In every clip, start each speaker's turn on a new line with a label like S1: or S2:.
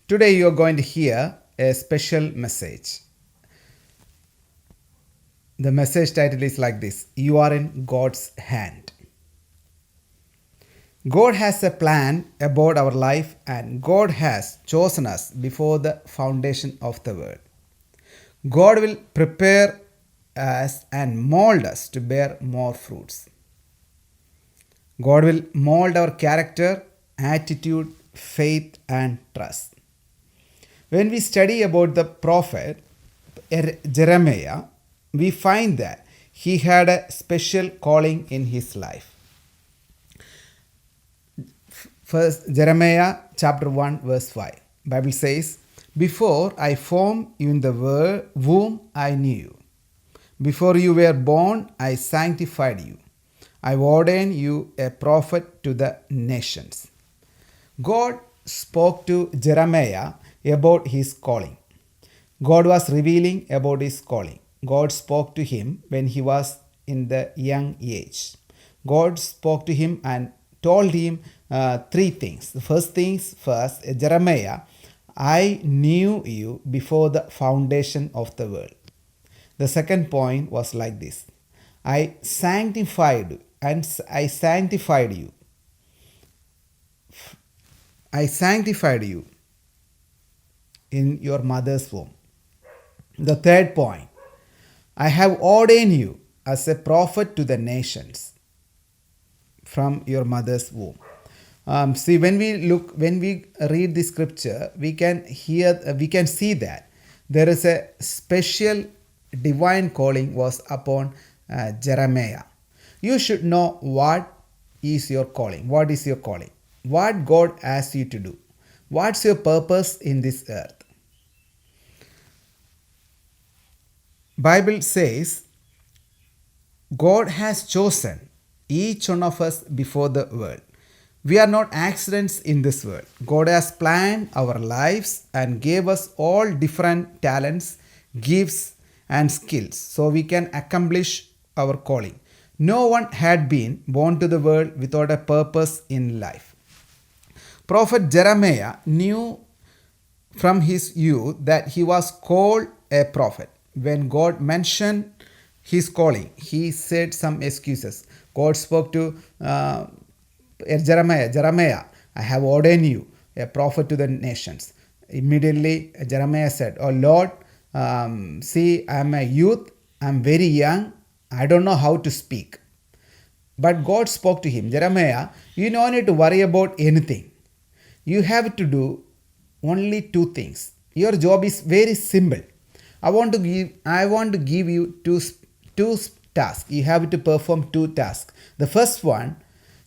S1: Today you are going to hear a special message. The message title is like this: You are in God's hand. God has a plan about our life, and God has chosen us before the foundation of the world. God will prepare us and mold us to bear more fruits. God will mold our character, attitude, faith, and trust. When we study about the prophet Jeremiah, we find that he had a special calling in his life. First Jeremiah chapter 1 verse 5. Bible says, "Before I formed you in the womb, I knew you. Before you were born, I sanctified you. I ordained you a prophet to the nations." God spoke to Jeremiah about his calling. God was revealing about his calling. God spoke to him when he was in the young age. God spoke to him and told him three things. The first things first, Jeremiah, I knew you before the foundation of the world. The second point was like this: I sanctified you. I sanctified you in your mother's womb. The third point, I have ordained you as a prophet to the nations from your mother's womb. See, when we read the scripture, we can see that there is a special divine calling was upon Jeremiah. You should know what is your calling. What is your calling? What God asks you to do? What's your purpose in this earth? Bible says God has chosen each one of us before the world. We are not accidents in this world. God has planned our lives and gave us all different talents, gifts, and skills so we can accomplish our calling. No one had been born to the world without a purpose in life. Prophet Jeremiah knew from his youth that he was called a prophet. When God mentioned his calling, he said some excuses. God spoke to Jeremiah, I have ordained you a prophet to the nations. Immediately Jeremiah said, Oh Lord, see, I am a youth, I am very young, I don't know how to speak. But God spoke to him, Jeremiah, you don't need to worry about anything. You have to do only two things. Your job is very simple. I want to give you two tasks. You have to perform two tasks. The first one,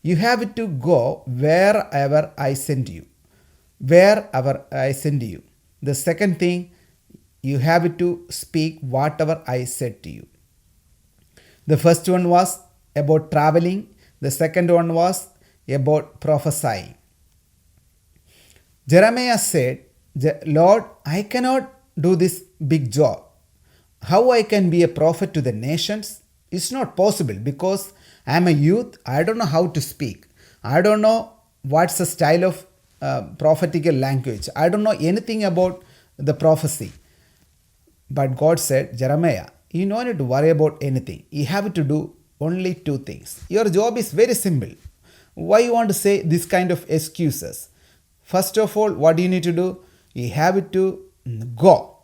S1: you have to go wherever I send you. Wherever I send you. The second thing, you have to speak whatever I said to you. The first one was about traveling. The second one was about prophesying. Jeremiah said, Lord, I cannot do this big job. How I can be a prophet to the nations? It's not possible because I am a youth. I don't know how to speak. I don't know what's the style of prophetical language. I don't know anything about the prophecy. But God said, Jeremiah, you don't need to worry about anything. You have to do only two things. Your job is very simple. Why you want to say this kind of excuses? First of all, what do you need to do? You have to go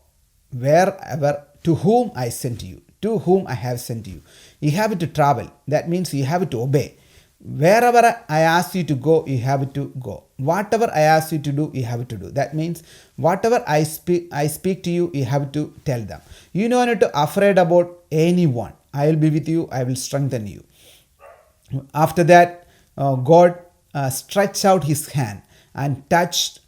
S1: wherever, to whom I sent you, to whom I have sent you. You have to travel. That means you have to obey. Wherever I ask you to go, you have to go. Whatever I ask you to do, you have to do. That means whatever I speak to you, you have to tell them. You don't need to afraid about anyone. I will be with you. I will strengthen you. After that, God stretched out his hand and touched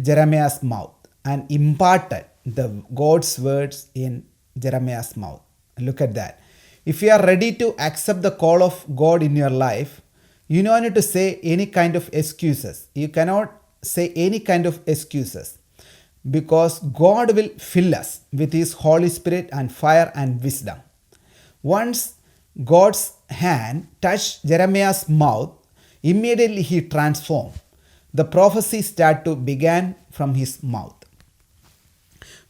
S1: Jeremiah's mouth and imparted the God's words in Jeremiah's mouth. Look at that. If you are ready to accept the call of God in your life, you don't need to say any kind of excuses. You cannot say any kind of excuses because God will fill us with His Holy Spirit and fire and wisdom. Once God's hand touched Jeremiah's mouth, immediately he transformed. the prophecy start to began from his mouth.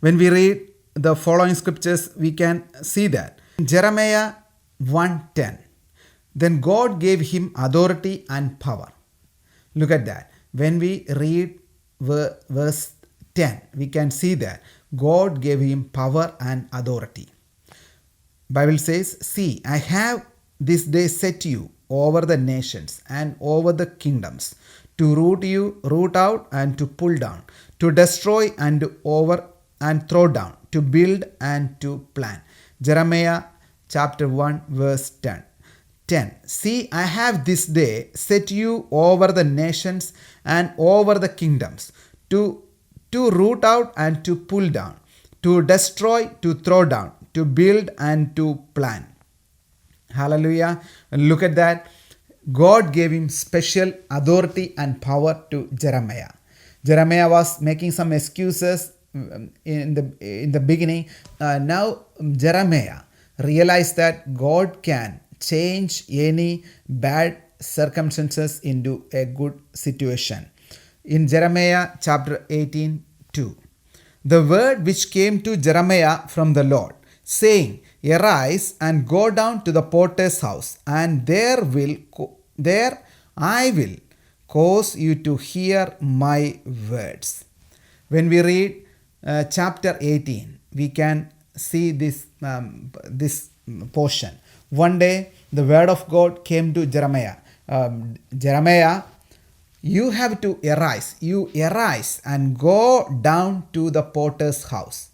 S1: When we read the following scriptures, we can see that. Jeremiah 1:10. Then God gave him authority and power. Look at that. When we read verse 10, we can see that God gave him power and authority. Bible says, see, I have this day set you over the nations and over the kingdoms, to root out and to pull down, to destroy and to over and throw down, to build and to plant. Jeremiah chapter 1 verse 10. 10. See, I have this day set you over the nations and over the kingdoms, to root out and to pull down, to destroy, to throw down, to build and to plant. Hallelujah. Look at that. God gave him special authority and power to Jeremiah. Jeremiah was making some excuses in the beginning. Now Jeremiah realized that God can change any bad circumstances into a good situation. In Jeremiah chapter 18:2, the word which came to Jeremiah from the Lord, saying, arise and go down to the potter's house, and there I will cause you to hear my words. When we read chapter 18, we can see this portion. One day, the word of God came to Jeremiah. Jeremiah, you have to arise. You arise and go down to the potter's house,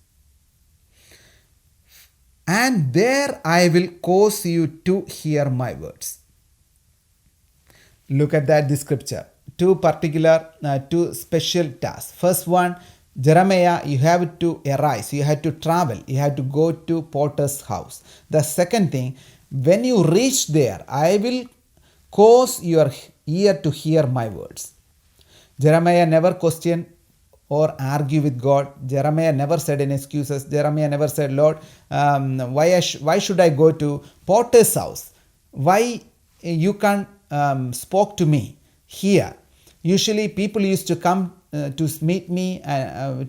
S1: and there I will cause you to hear my words. Look at that, this scripture. Two special tasks. First one, Jeremiah, you have to arise. You have to travel. You have to go to potter's house. The second thing, when you reach there, I will cause your ear to hear my words. Jeremiah never questioned or argue with God. Jeremiah never said any excuses. Jeremiah never said, Lord, why should I go to potter's house? Why you can't spoke to me here? Usually people used to come to meet me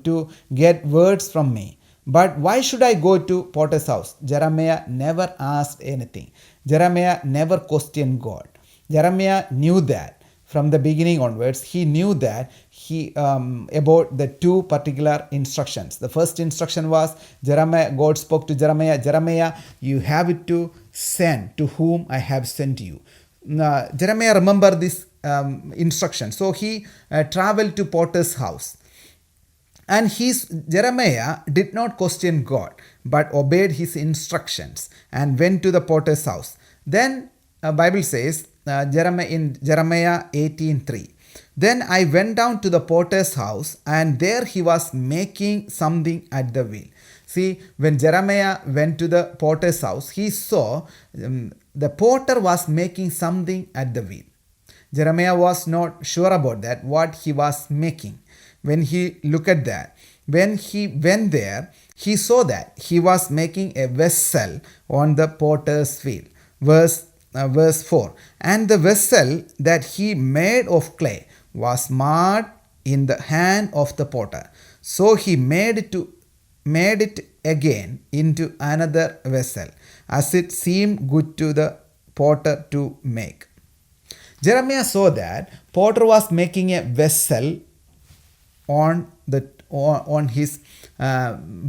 S1: to get words from me. But why should I go to potter's house? Jeremiah never asked anything. Jeremiah never questioned God. Jeremiah knew that from the beginning onwards. He knew that about the two particular instructions. The first instruction was, God spoke to Jeremiah, you have to send to whom I have sent you. Jeremiah remembered this instruction. So he traveled to potter's house. And Jeremiah did not question God, but obeyed his instructions and went to the potter's house. Then Bible says, in Jeremiah 18:3, then I went down to the potter's house, and there he was making something at the wheel. See, when Jeremiah went to the potter's house, he saw the potter was making something at the wheel. Jeremiah was not sure about that, what he was making. When he looked at that, when he went there, he saw that he was making a vessel on the potter's wheel. Verse 4. And the vessel that he made of clay was marred in the hand of the potter. So he made it again into another vessel, as it seemed good to the potter to make. Jeremiah saw that potter was making a vessel on his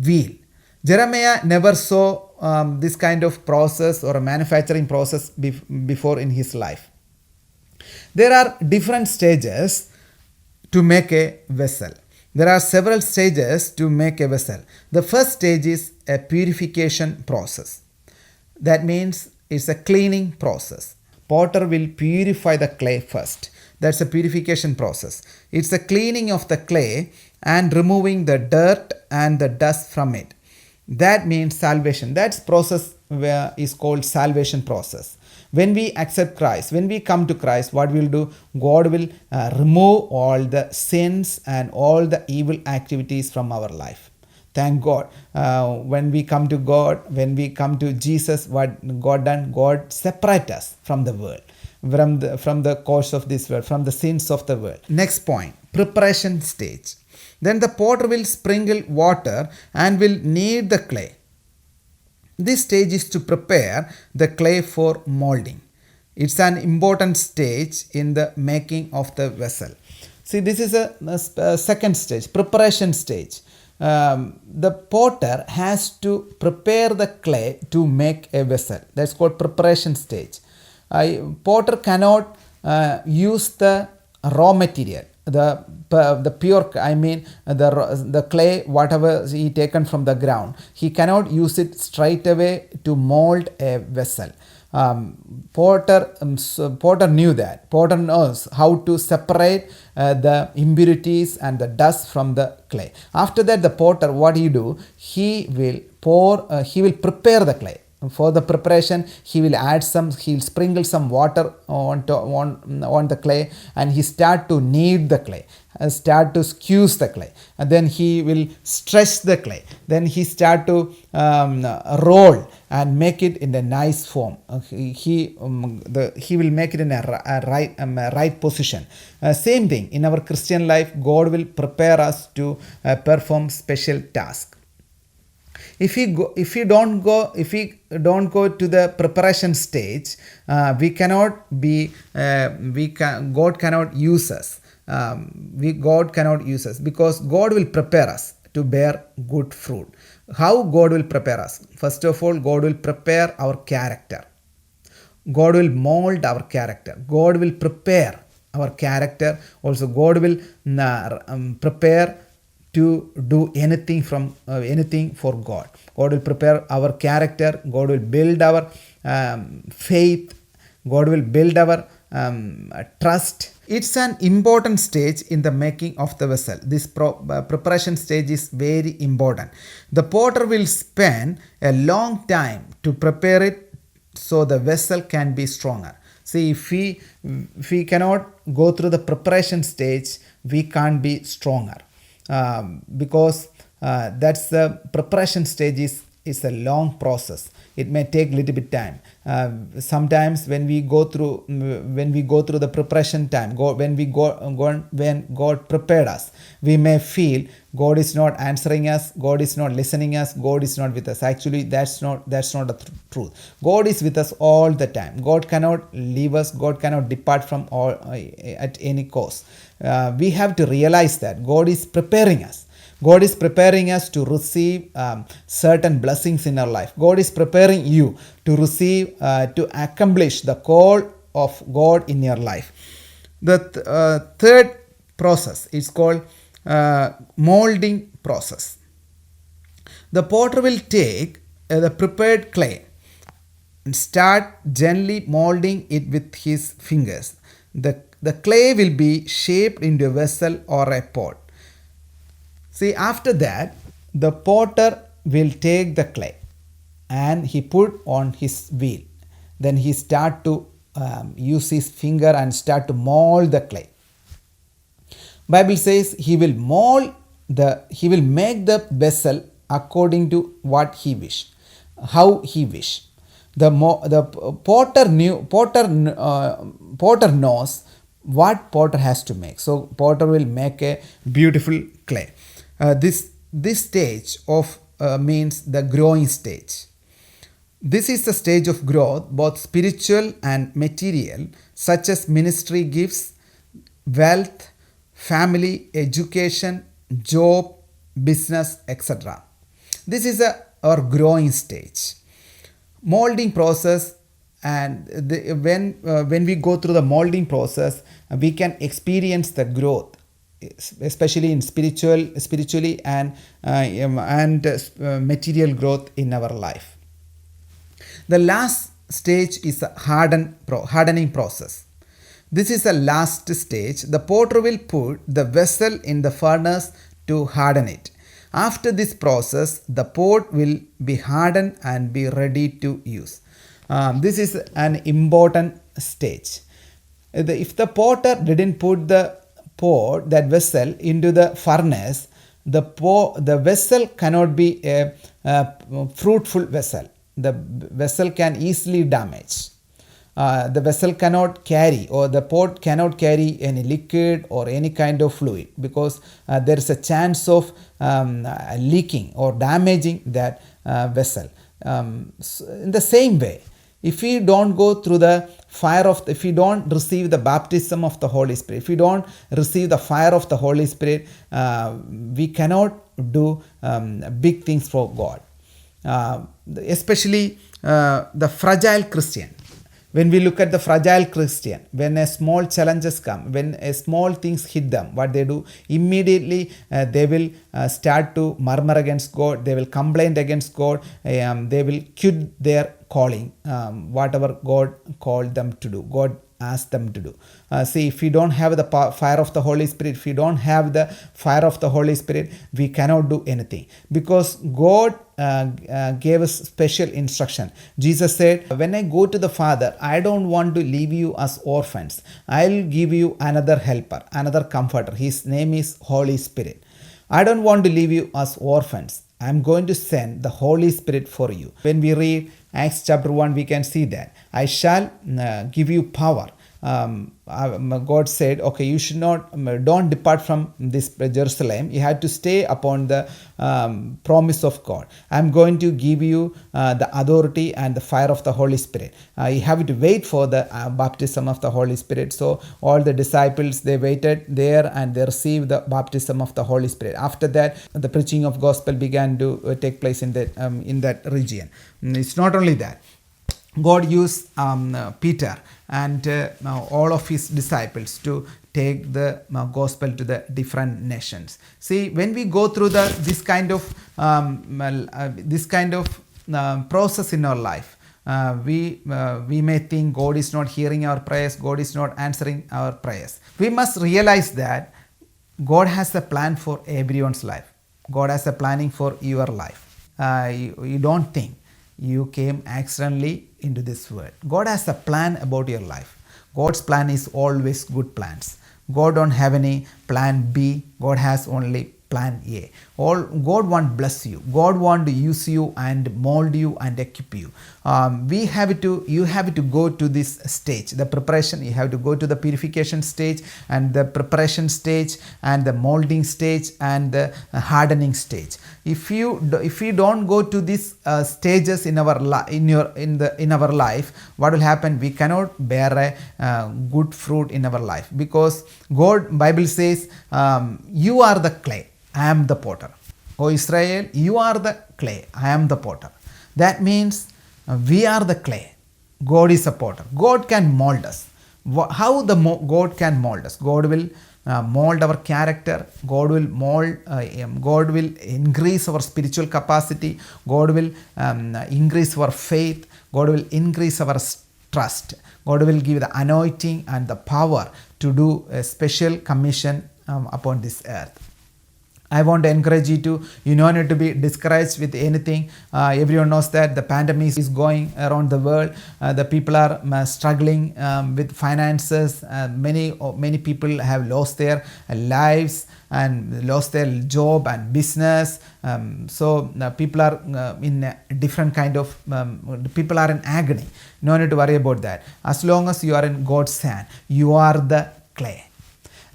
S1: wheel. Jeremiah never saw this kind of process or a manufacturing process before in his life. There are different stages to make a vessel. There are several stages to make a vessel. The first stage is a purification process. That means it's a cleaning process. Potter will purify the clay first. That's a purification process. It's a cleaning of the clay and removing the dirt and the dust from it. That means salvation. That process is called salvation process. When we accept Christ, when we come to Christ, what will do? God will remove all the sins and all the evil activities from our life. Thank God. When we come to God, when we come to Jesus, what God done? God separate us from the world. from the course of this world, from the sins of the world. Next point, preparation stage. Then the potter will sprinkle water and will knead the clay. This stage is to prepare the clay for molding. It's an important stage in the making of the vessel. See, this is a second stage, preparation stage. The potter has to prepare the clay to make a vessel. That's called preparation stage. Potter cannot use the raw material, the pure, I mean the clay, whatever he taken from the ground. He cannot use it straight away to mold a vessel. Potter knew that. Potter knows how to separate the impurities and the dust from the clay. After that, the potter, what he do? He will prepare the clay. For the preparation, he'll sprinkle some water on the clay, and he start to knead the clay, start to squeeze the clay, and then he will stretch the clay. Then he start to roll and make it in a nice form. He will make it in a right position. Same thing in our Christian life, God will prepare us to perform special tasks. If we don't go to the preparation stage, God cannot use us. God cannot use us, because God will prepare us to bear good fruit. How God will prepare us? First of all, God will prepare our character. God will mold our character. God will prepare our character. Also, God will prepare to do anything for God. God will prepare our character. God will build our faith. God will build our trust. It's an important stage in the making of the vessel. This preparation stage is very important. The potter will spend a long time to prepare it so the vessel can be stronger. See, if we cannot go through the preparation stage, we can't be stronger. Because that's the preparation stage is a long process. It may take little bit time. Sometimes when we go through the preparation time, when God prepared us, we may feel God is not answering us, God is not listening us, God is not with us. Actually, that's not the truth. God is with us all the time. God cannot leave us. God cannot depart from all at any cost. We have to realize that God is preparing us. God is preparing us to receive certain blessings in our life. God is preparing you to receive, to accomplish the call of God in your life. The third process is called molding process. The potter will take the prepared clay and start gently molding it with his fingers. The clay will be shaped into a vessel or a pot. See, after that, the potter will take the clay and he put on his wheel. Then he start to use his finger and start to mold the clay. Bible says he will make the vessel according to what he wish, how he wish. The potter knows what potter has to make. So potter will make a beautiful clay. This stage of means the growing stage. This is the stage of growth, both spiritual and material, such as ministry gifts, wealth, family, education, job, business, etc. This is our growing stage. Molding process, and when we go through the molding process, we can experience the growth, especially in spiritually and material growth in our life. The last stage is the hardening process. This is the last stage. The potter will put the vessel in the furnace to harden it. After this process, the pot will be hardened and be ready to use. This is an important stage. If the potter didn't put that vessel into the furnace, the vessel cannot be a fruitful vessel. The vessel can easily damage. The vessel cannot carry, or the pot cannot carry any liquid or any kind of fluid, because there is a chance of leaking or damaging that vessel. In the same way, if we don't go through the fire of, if we don't receive the baptism of the Holy Spirit, if we don't receive the fire of the Holy Spirit, we cannot do big things for God. Especially the fragile Christian. When we look at the fragile Christian, when a small challenges come, when a small things hit them, what they do, immediately they will start to murmur against God, they will complain against God, they will quit their calling, whatever God called them to do, God asked them to do. See, if we don't have the fire of the Holy Spirit, if we don't have the fire of the Holy Spirit, we cannot do anything, because God gave us special instruction. Jesus said, when I go to the Father, I don't want to leave you as orphans. I'll give you another helper, another comforter. His name is Holy Spirit. I don't want to leave you as orphans. I'm going to send the Holy Spirit for you. When we read Acts chapter 1, we can see that. I shall give you power. God said, okay, you should not, don't depart from this Jerusalem. You have to stay upon the promise of God. I'm going to give you the authority and the fire of the Holy Spirit. You have to wait for the baptism of the Holy Spirit. So all the disciples, they waited there and they received the baptism of the Holy Spirit. After that, the preaching of gospel began to take place in that region. It's not only that. God used Peter and all of his disciples to take the gospel to the different nations. See, when we go through this kind of process in our life, we may think God is not hearing our prayers, God is not answering our prayers. We must realize that God has a plan for everyone's life. God has a planning for your life. You don't think you came accidentally into this world. God has a plan about your life. God's plan is always good plans. God don't have any plan B. God has only plan A. God want to bless you. God want to use you and mold you and equip you. You have to go to this stage, the preparation. You have to go to the purification stage and the preparation stage and the molding stage and the hardening stage. If you don't go to these stages in our life, what will happen? We cannot bear a good fruit in our life, because Bible says, you are the clay, I am the potter. O Israel, you are the clay, I am the potter. That means we are the clay. God is a potter. God can mold us. How God can mold us? God will mold our character. God will God will increase our spiritual capacity. God will increase our faith. God will increase our trust. God will give the anointing and the power to do a special commission upon this earth. I want to encourage you don't need to be discouraged with anything. Everyone knows that the pandemic is going around the world. The people are struggling with finances. Many people have lost their lives and lost their job and business. So people are in a different kind of, people are in agony. No need to worry about that. As long as you are in God's hand, you are the clay.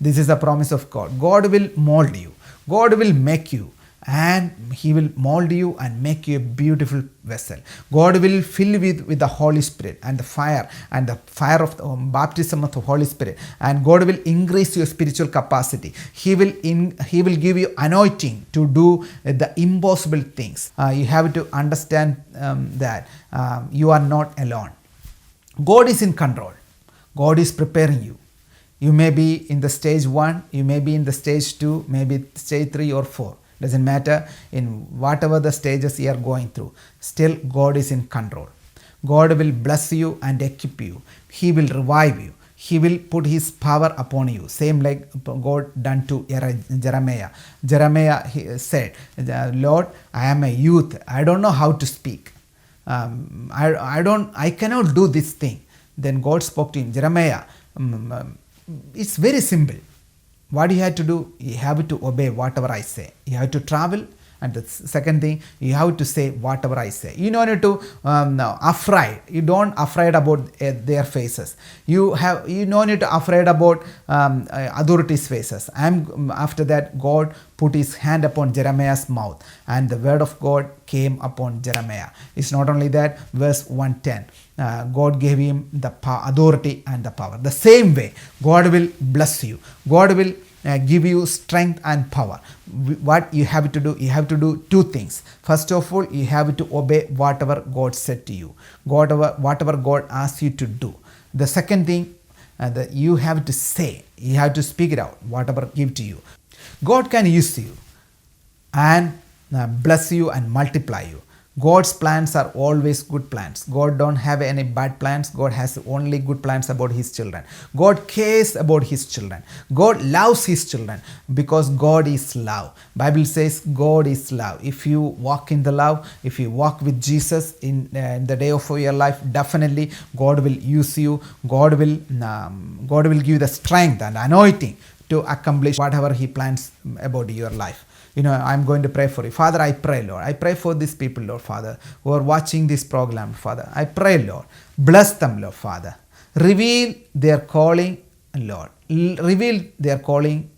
S1: This is the promise of God. God will mold you. God will make you, and He will mold you and make you a beautiful vessel. God will fill you with the Holy Spirit and the fire of the baptism of the Holy Spirit, and God will increase your spiritual capacity. He will give you anointing to do the impossible things. You have to understand that you are not alone. God is in control. God is preparing you. You may be in the stage 1, you may be in the stage 2, maybe stage 3 or 4. Doesn't matter, in whatever the stages you are going through. Still, God is in control. God will bless you and equip you. He will revive you. He will put His power upon you. Same like God done to Jeremiah. Jeremiah said, Lord, I am a youth. I don't know how to speak. I cannot do this thing. Then God spoke to him, Jeremiah, it's very simple. What you have to do, you have to obey whatever I say. You have to travel And the second thing, you have to say whatever I say. You don't need to afraid. You don't afraid about their faces. You don't need to afraid about authorities' faces. After that, God put his hand upon Jeremiah's mouth, and the word of God came upon Jeremiah. It's not only that, verse 110. God gave him the authority and the power. The same way, God will bless you. God will give you strength and power. What you have to do, you have to do two things. First of all, you have to obey whatever God said to you, whatever God asked you to do. The second thing, that you have to say, you have to speak it out, whatever give to you. God can use you and bless you and multiply you. God's plans are always good plans. God don't have any bad plans. God has only good plans about his children. God cares about his children. God loves his children because God is love. Bible says God is love. If you walk in the love, if you walk with Jesus in the day of your life, definitely God will use you. God will give you the strength and anointing to accomplish whatever he plans about your life. I'm going to pray for you. Father, I pray, Lord. I pray for these people, Lord, Father, who are watching this program, Father. I pray, Lord. Bless them, Lord, Father. Reveal their calling, Lord. Reveal their calling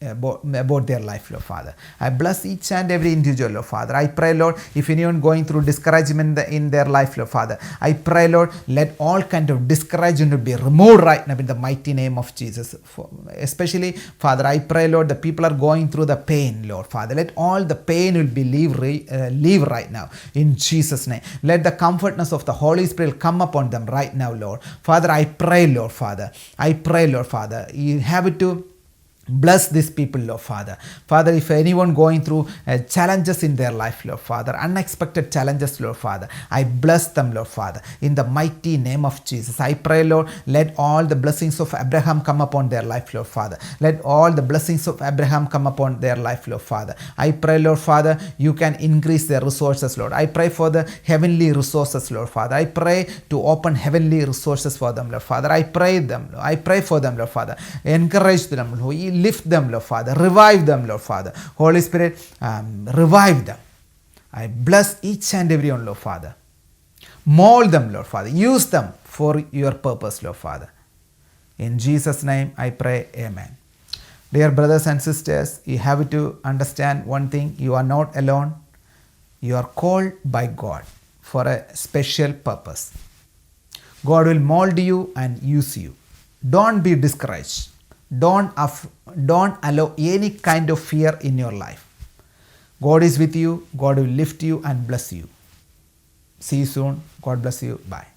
S1: about their life, Lord Father. I bless each and every individual, Lord Father. I pray, Lord, if anyone going through discouragement in their life, Lord Father, I pray, Lord, let all kind of discouragement be removed right now in the mighty name of Jesus. Especially, Father, I pray, Lord, the people are going through the pain, Lord Father. Let all the pain will be leave right now in Jesus' name. Let the comfortness of the Holy Spirit come upon them right now, Lord. Father, I pray, Lord Father. I pray, Lord Father. You have to bless these people, Lord Father. Father, if anyone going through challenges in their life, Lord Father, unexpected challenges, Lord Father, I bless them, Lord Father, in the mighty name of Jesus. I pray, Lord, let all the blessings of Abraham come upon their life, Lord Father. Let all the blessings of Abraham come upon their life, Lord Father. I pray, Lord Father, you can increase their resources, Lord. I pray for the heavenly resources, Lord Father. I pray to open heavenly resources for them, Lord Father. I pray for them, Lord Father. Encourage them, Lord. Lift them, Lord Father. Revive them, Lord Father. Holy Spirit, revive them. I bless each and every one, Lord Father. Mold them, Lord Father. Use them for your purpose, Lord Father. In Jesus' name I pray, amen. Dear brothers and sisters, you have to understand one thing. You are not alone. You are called by God for a special purpose. God will mold you and use you. Don't be discouraged. Don't allow any kind of fear in your life. God is with you. God will lift you and bless you. See you soon. God bless you. Bye.